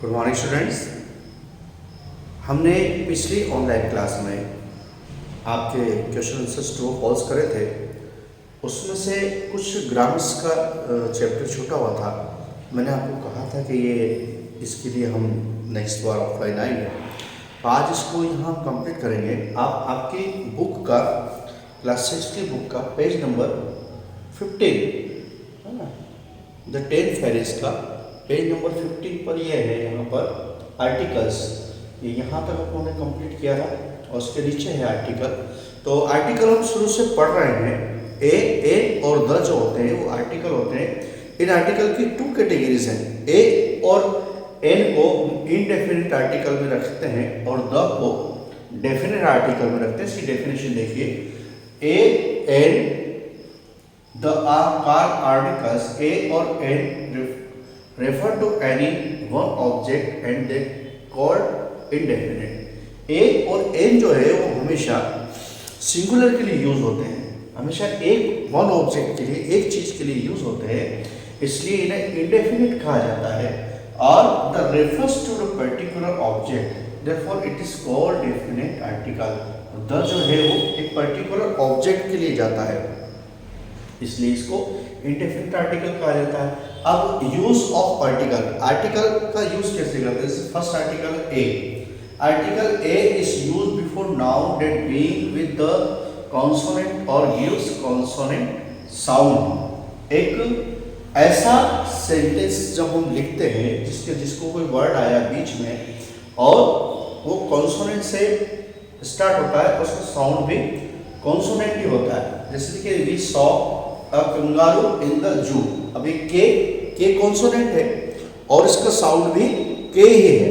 Good morning students. हमने पिछली online class में आपके क्वेश्चन आंसर्स ट्रू फॉल्स करे थे। उसमें से कुछ ग्राम्स का चैप्टर छूटा हुआ था। मैंने आपको कहा था कि ये इसके लिए हम नेक्स्ट बार ऑफलाइन आएंगे। तो आज इसको यहाँ कंप्लीट करेंगे। आप आपकी बुक का क्लास 6 की बुक का पेज नंबर 15 है ना, द 10 फेरिस का पेज नंबर 15 पर यह है। यहाँ पर आर्टिकल्स, ये यहाँ तक हमने कंप्लीट किया था और उसके नीचे है आर्टिकल। तो आर्टिकल हम शुरू से पढ़ रहे हैं। ए और द जो होते हैं वो आर्टिकल होते हैं। इन आर्टिकल की 2 कैटेगरीज हैं। ए और एन को इनडेफिनिट आर्टिकल में रखते हैं और द को डेफिनेट आर्टिकल में रखते हैं। इसकी डेफिनेशन देखिए, a an the are articles. A और an refer to any one object and they called indefinite। A और एन जो है वो हमेशा सिंगुलर के लिए यूज होते हैं, हमेशा एक वन ऑब्जेक्ट के लिए, एक चीज के लिए यूज होते हैं, इसलिए इन्हें इंडेफिनिट कहा जाता है। और the refers to the particular object, therefore it is called definite article. The जो है वो एक पर्टिकुलर ऑब्जेक्ट के लिए जाता है, इसलिए इसको इंडेफिनिट आर्टिकल कहा जाता है। अब यूज ऑफ आर्टिकल, आर्टिकल का यूज कैसे करते हैं? First article a. Article a is use before noun that being with the consonant और गिव्स कॉन्सोनेंट साउंड। एक ऐसा सेंटेंस जब हम लिखते हैं जिसको कोई वर्ड आया बीच में और वो कॉन्सोनेंट से स्टार्ट होता है, उसका साउंड भी कॉन्सोनेंट ही होता है। जैसे कि we saw a kangaroo in the zoo. अभी के कॉन्सोनेंट है और इसका साउंड भी के ही है,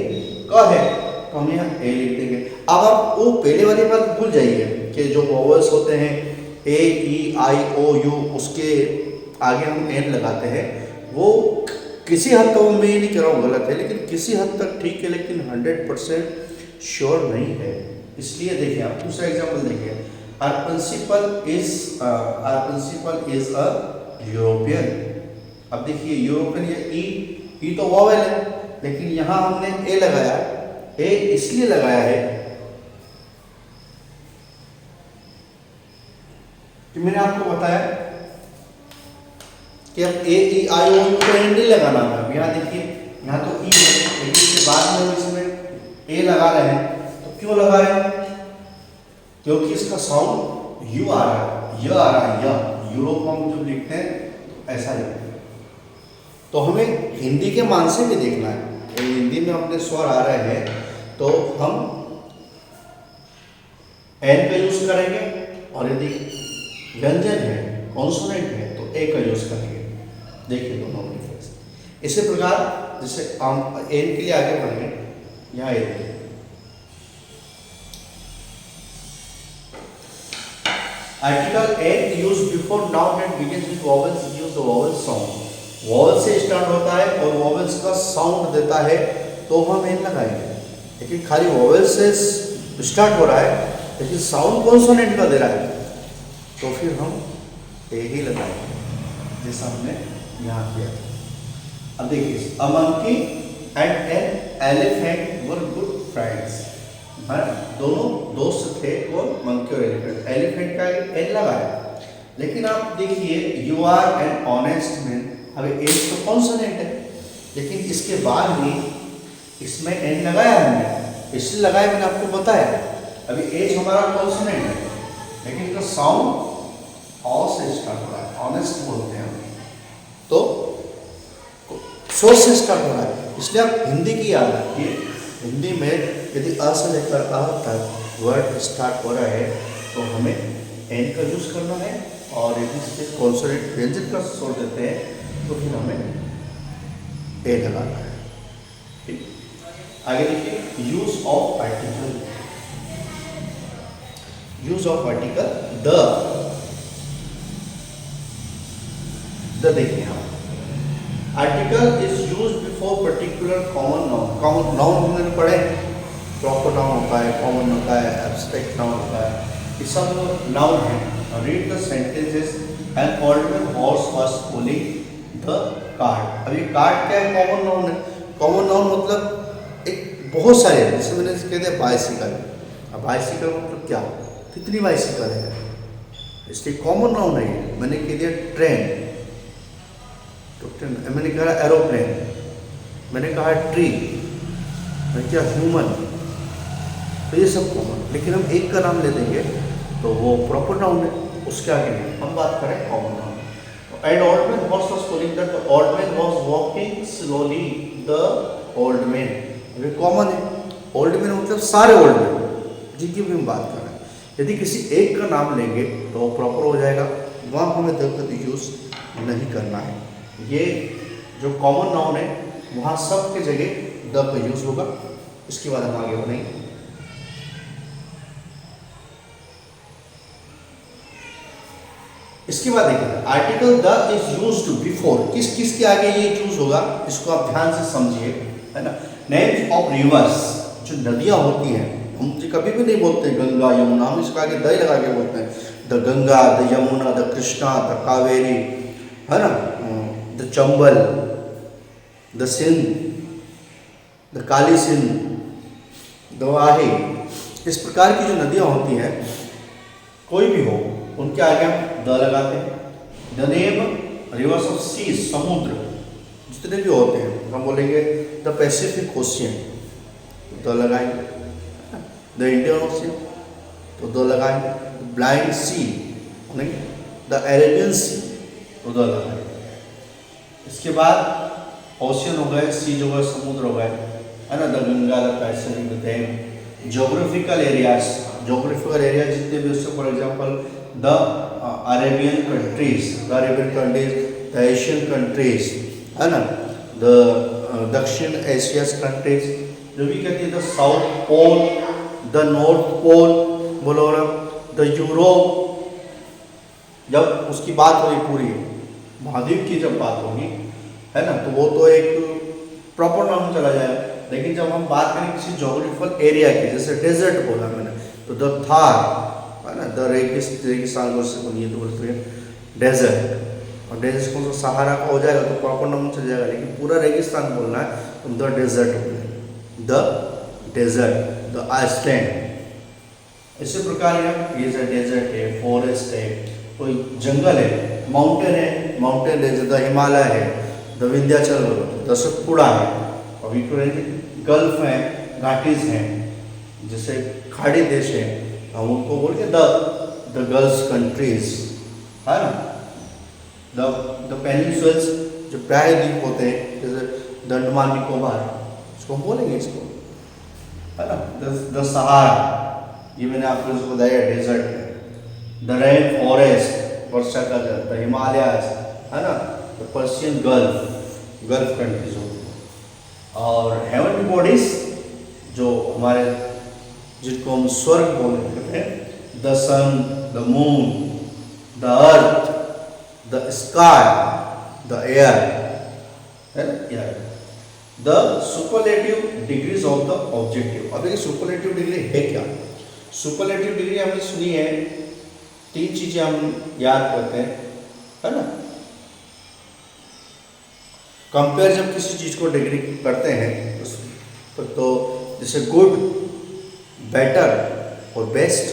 क है, तो हम यहाँ ए लिख देंगे। अब आप वो पहले वाली बात भूल जाइए कि जो वोवेल्स होते हैं ए ई आई ओ यू, उसके आगे हम एन लगाते हैं। वो किसी हद तक, मैं ये नहीं कह रहा हूँ गलत है, लेकिन किसी हद तक ठीक है, लेकिन 100% श्योर नहीं है। इसलिए देखिए, आप दूसरा एग्जाम्पल देखिए। Our principal is a European। अब देखिए यूरोपियन, ये ई तो वॉवेल है, लेकिन यहाँ हमने ए लगाया। ए इसलिए लगाया है कि मैंने आपको बताया कि अब ए ई आई ओ यू तो नहीं लगाना है। अब यहाँ देखिए, यहाँ तो ई है, लेकिन इसके बाद में इसमें ए लगा रहे हैं। तो क्यों लगा रहे हैं? क्योंकि इसका साउंड यू आ रहा है, य आ रहा है, य। यूरो को हम जब लिखते हैं तो ऐसा लिखते हैं। तो हमें हिंदी के मान से भी देखना है। तो हिंदी में अपने स्वर आ रहे हैं तो हम एन का यूज करेंगे, और यदि व्यंजन है, कॉन्सोनेंट है, तो ए का यूज करेंगे। देखिए दोनों डिफरेंस। इसी प्रकार जैसे हम एन के लिए आगे बढ़ेंगे, यहाँ ए देखिए, article an use before noun and begins with vowels, use the vowel sound. Vowel से स्टार्ट होता है और वोवेल्स का साउंड देता है, तो हम एन लगाएंगे। लेकिन खाली वोवेल से स्टार्ट हो रहा है लेकिन साउंड कॉन्सोनेंट का दे रहा है, तो फिर हम ए ही लगाएंगे, जैसा हमने यहाँ किया था। अब देखिए, a monkey and an elephant were good friends. दोनों दोस्त थे, कौन? मंकी और एलिफेंट। एलिफेंट का एन लगाया, लेकिन आप देखिए, you are an honest man. अभी एज तो कॉन्सोनेंट है, लेकिन इसके बाद भी इसमें एन लगाया हमने, इसलिए लगाया, मैंने आपको बताया। अभी एज हमारा कॉन्सोनेंट है, लेकिन इसका साउंड ऑ से स्टार्ट हो रहा है, ऑनेस्ट बोलते हैं हम, तो सोच से स्टार्ट हो रहा है। इसलिए आप हिंदी की याद रखिए। हिंदी में यदि अ से लेकर अ तक वर्ड स्टार्ट हो रहा है तो हमें एन का यूज करना है, और यदि इसके कॉन्सोनेंट व्यंजन का स्वर देते हैं तो फिर हमें ए लगाना है। ठीक, आगे देखिए, use of article. Use of article the देखिए, हम article is use before particular common noun. Common noun हमने पढ़े, प्रॉपर नाउन होता है, कॉमन होता है, एब्स्ट्रैक्ट नाउन होता है, ये सब नाउन है। Read the sentences an old horse was pulling the cart. अब ये कार्ट क्या है? कॉमन नाउन है। कॉमन नाउन मतलब एक बहुत सारे हैं, जैसे मैंने कहते हैं बाइसिकल। अब बाइसिकल मतलब क्या, कितनी बाइसिकल है, इसलिए कॉमन नाउन है ये। मैंने कह दिया ट्रेन, तो ट्रेन, मैंने कहा एरोप्लेन, मैंने कहा ट्री, मैंने क्या ह्यूमन, तो ये सब कॉमन। लेकिन हम एक का नाम ले देंगे तो वो प्रॉपर नाउन है, उसके आगे नहीं, हम बात करें common noun. And old man horse was following that the old man was walking slowly, the old man, ये कॉमन है। ओल्ड मैन मतलब सारे ओल्ड मैन जिनकी भी हम बात कर रहे हैं। यदि किसी एक का नाम लेंगे तो वो प्रॉपर हो जाएगा, वहाँ हमें द का यूज़ नहीं करना है। ये जो कॉमन नाउन है वहाँ सब के जगह द का यूज़ होगा। इसके बाद हम आगे बढ़ेंगे। इसके बाद देखिए article the is used before, किस किस के आगे ये यूज होगा, इसको आप ध्यान से समझिए, है ना। नेम्स ऑफ रिवर्स, जो नदियां होती हैं, हम कभी भी नहीं बोलते गंगा यमुना, हम इसके आगे द लगा के बोलते हैं। The Ganga, the Yamuna, the Krishna, the Kaveri, है ना, the Chambal, the Sindh, the Kali Sindh, the Vahi. इस प्रकार की जो नदियां होती हैं, कोई भी हो, उनके आगे हम द लगाते हैं। द नेम रिवर्स ऑफ सी, समुद्र जितने भी होते हैं, हम बोलेंगे द पैसिफिक ओशियन, तो द लगाएंगे। द इंडियन ओशियन, तो द लगाएंगे। ब्लाइंड सी, द अरेबियन सी, तो द लगाएंगे। इसके बाद ओशियन हो गए, सी जो है समुद्र हो गए, है ना, the Ganga, the Pacific, the Thames. Geographical areas, geographical area जितने भी, उससे for example the Arabian countries, the Arabian countries, the Asian countries, है ना, द दक्षिण एशिया कंट्रीज, जो भी कहती है, the south pole, the north pole, बोलो ना, द यूरोप। जब उसकी बात होगी पूरी महाद्वीप की जब बात होगी, है ना, तो वो तो एक प्रॉपर नाम चला जाएगा। लेकिन जब हम बात करें किसी जोग्राफिकल एरिया की, जैसे डेजर्ट बोला मैंने, तो द थार, है ना, द रेगिस्तान बोलते हैं डेजर्ट, और डेजर्ट कौन सा सहारा का हो जाएगा तो प्रॉपर नाम चल जाएगा। लेकिन पूरा रेगिस्तान बोलना है तो द डेजर्ट बोलेंगे, द डेजर्ट, द आइसलैंड। इसी प्रकार ये डेजर्ट है, फॉरेस्ट है, कोई जंगल है, माउंटेन है, माउंटेन रेंज, द हिमालय है, द विंध्याचल, द सतपुड़ा है, और गल्फ है, घाटीज हैं, जैसे खाड़ी देश है, हम उनको बोल के द गल्फ कंट्रीज, है ना। द पेनिनसुल्स, जो प्रायद्वीप होते हैं, जैसे द अंडमान निकोबार, इसको हम बोलेंगे इसको, है ना। द सहारा, ये मैंने आपको इसको बताया डेजर्ट है। द रेन फॉरेस्ट, वर्षा का जल, द हिमालयाज, है ना, the Persian gulf, gulf countries होती है। और हेवनली बॉडीज, जो हमारे जिनको हम स्वर्ग बोलते हैं, the sun, the moon, the earth, the sky, the air, है ना, air. The superlative degrees of the objective. अब ये सुपरलेटिव डिग्री है क्या? सुपरलेटिव डिग्री हमने सुनी है, 3 चीजें हम याद करते हैं, है ना। कंपेयर जब किसी चीज को डिग्री करते हैं तो जैसे गुड, बेटर और बेस्ट,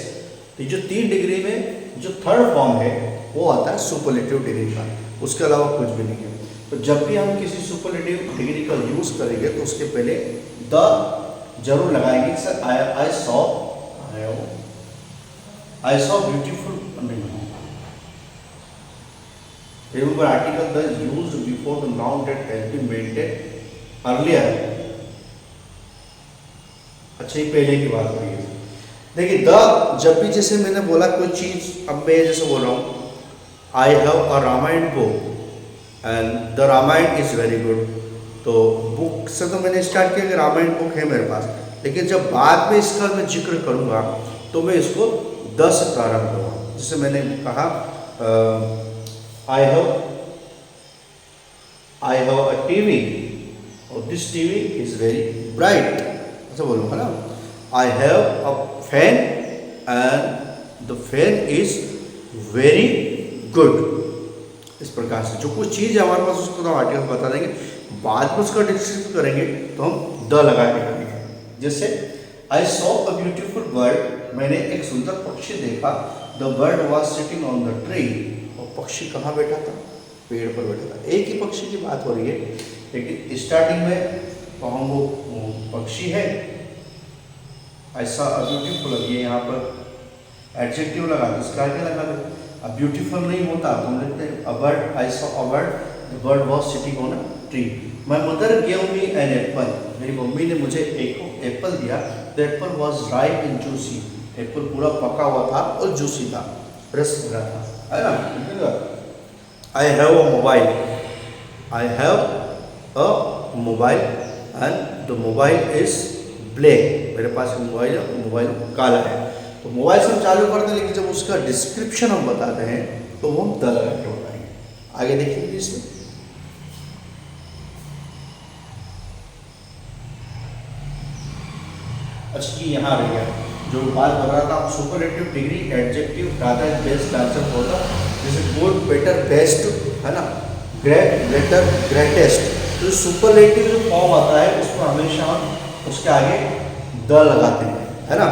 तो जो 3 डिग्री में जो थर्ड फॉर्म है वो आता है सुपरलेटिव डिग्री का, उसके अलावा कुछ भी नहीं है। तो जब भी हम किसी सुपरलेटिव डिग्री का यूज करेंगे तो उसके पहले द जरूर लगाएंगे। Sir I saw beautiful, remember article the used before the noun that has been maintained earlier। अच्छा, ये पहले की बात हुई है। देखिए द जब भी, जैसे मैंने बोला कोई चीज, अब मैं जैसे बोल रहा हूँ I have a Ramayana book and the Ramayana is very good, तो बुक से तो मैंने स्टार्ट किया कि रामायण बुक है मेरे पास, लेकिन जब बाद में इसका मैं जिक्र करूँगा तो मैं इसको द से प्रारंभ करूँगा। जैसे मैंने कहा I have a TV और this TV is very bright, ऐसा बोलूँगा ना। I have a fan and the fan is very good। इस प्रकार से जो कुछ चीज़ है हमारे पास उसको तो आर्टिकल बता देंगे, बाद में उसका डिस्क्रिप्शन करेंगे तो हम द लगा के करेंगे। जैसे आई सॉ अ ब्यूटीफुल बर्ड, मैंने एक सुंदर पक्षी देखा। The bird was sitting on the tree, और पक्षी कहाँ बैठा था? पेड़ पर बैठा था। एक ही पक्षी की बात हो रही है, लेकिन स्टार्टिंग में तो हम वो पक्षी है, ऐसा अ ब्यूटीफुल, ये यहाँ पर एडजेक्टिव लगा दो, इसका क्या लगा दो? अब ब्यूटीफुल नहीं होता तो हम लिखते हैं a bird, I saw a bird, the bird was sitting on a tree. My mother gave me an apple, मेरी मम्मी ने मुझे एक एप्पल दिया। The apple was ripe and juicy, apple पूरा पका हुआ था और जूसी था, रस भरा था, है ना। आई have a mobile, I have a mobile and the mobile is black, मेरे पास मोबाइल है, मोबाइल काला है। तो मोबाइल से हम चालू करते हैं, लेकिन जब उसका डिस्क्रिप्शन हम बताते हैं तो वो हम द लगा के बताएंगे। आगे देखिए इसमें, अच्छा ये यहाँ रह गया जो बात कर रहा था, superlative degree adjective data best answer होता, जैसे गुड, बेटर, बेस्ट, है ना, ग्रेट, ग्रेटर, ग्रेटेस्ट। तो सुपरलेटिव जो फॉर्म आता है उसको हमेशा हम उसके आगे द लगाते हैं, है ना।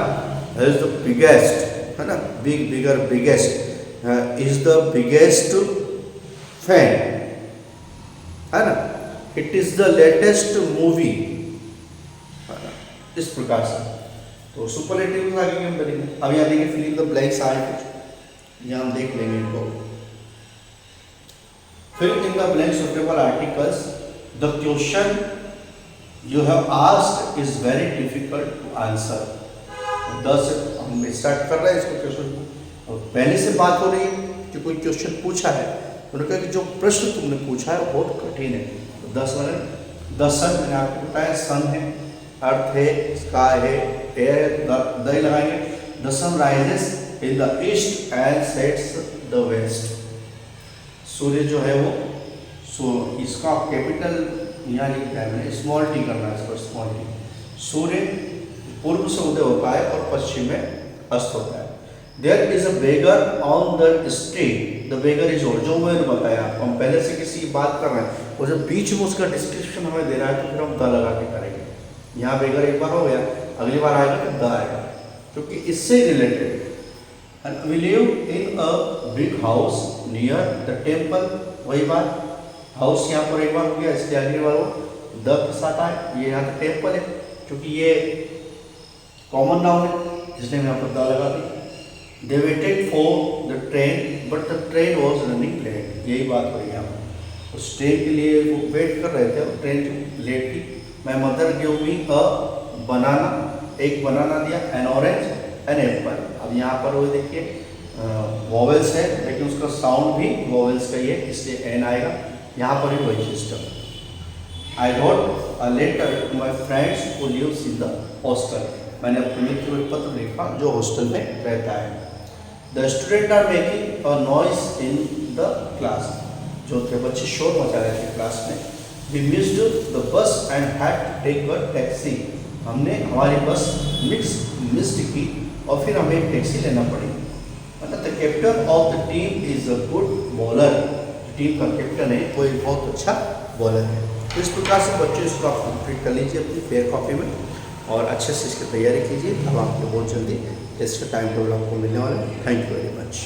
इज द बिगेस्ट, है ना, big, bigger, biggest, is the biggest fan, है ना, it is the latest movie, इस प्रकार से। तो सुपरलेटिव आगे हम करेंगे। अब यहाँ देखिए फिल इन द ब्लैंक्स आए कुछ, यहाँ हम देख लेंगे इनको। Fill in the blank suitable articles, the question you have asked is very difficult to answer. 10 हम स्टार्ट कर रहे हैं इसको क्वेश्चन को, और पहले से बात हो रही है कि कोई क्वेश्चन पूछा है, उन्होंने कहा कि जो प्रश्न तुमने पूछा है वो बहुत कठिन है। तो 10 वाले 10 सन मैंने आपको बताया, सन है, अर्थ है, स्काई है, एयर, द लगाएंगे। The sun rises in the east and sets the west, सूर्य जो है वो इसका कैपिटल यहाँ लिखा है मैंने, स्मॉल टी करना है इसको, स्मॉल टी। सूर्य पूर्व से उदय होता है और पश्चिम में अस्त होता है। There is a beggar on the street, the beggar is old, जो मैंने बताया आपको, हम पहले से किसी की बात कर रहे हैं और जब बीच में उसका डिस्क्रिप्शन हमें दे रहा है तो फिर हम द लगा के करेंगे। यहाँ बेगर एक बार हो गया, अगली बार आएगा तो द आएगा, क्योंकि इससे related. And we live in a big house near the temple, वही बात, हाउस यहाँ पर एक बार हो गया, इसलिए अगली बार वो द के साथ आए। ये यहाँ का टेम्पल है, क्योंकि ये कॉमन नाउन है, इसलिए मैं यहाँ पर द लगा दी। They waited for the train but the train was running late, यही बात हो रही है यहाँ पर, उस ट्रेन के लिए वो वेट कर रहे थे और ट्रेन लेट थी। माई मदर गिव मी अ बनाना, एक बनाना दिया, एन ऑरेंज, एन एप्पल। अब यहाँ पर वो देखिए वॉवेल्स है, लेकिन उसका साउंड भी वॉवेल्स का ही है, इसलिए एन आएगा। यहाँ पर भी वही system. I wrote a letter to my friends who lives in the hostel, मैंने अपने मित्र को एक पत्र लिखा जो हॉस्टल में रहता है। The student are making a noise in the class, जो थे बच्चे शोर मचा रहे थे क्लास में। We missed the bus and had to take a taxi, हमने हमारी बस मिस्ड की और फिर हमें एक टैक्सी लेना पड़ी। मतलब the captain of the team is a good bowler, team का कैप्टन है वो एक बहुत अच्छा बॉलर है। तो इस प्रकार से बच्चों इसको आप कंप्लीट कर लीजिए अपनी फेयर कॉपी में और अच्छे से इसकी तैयारी कीजिए, तब आपको बहुत जल्दी टेस्ट का टाइम टेबल आपको मिलने वाला है। Thank you very much.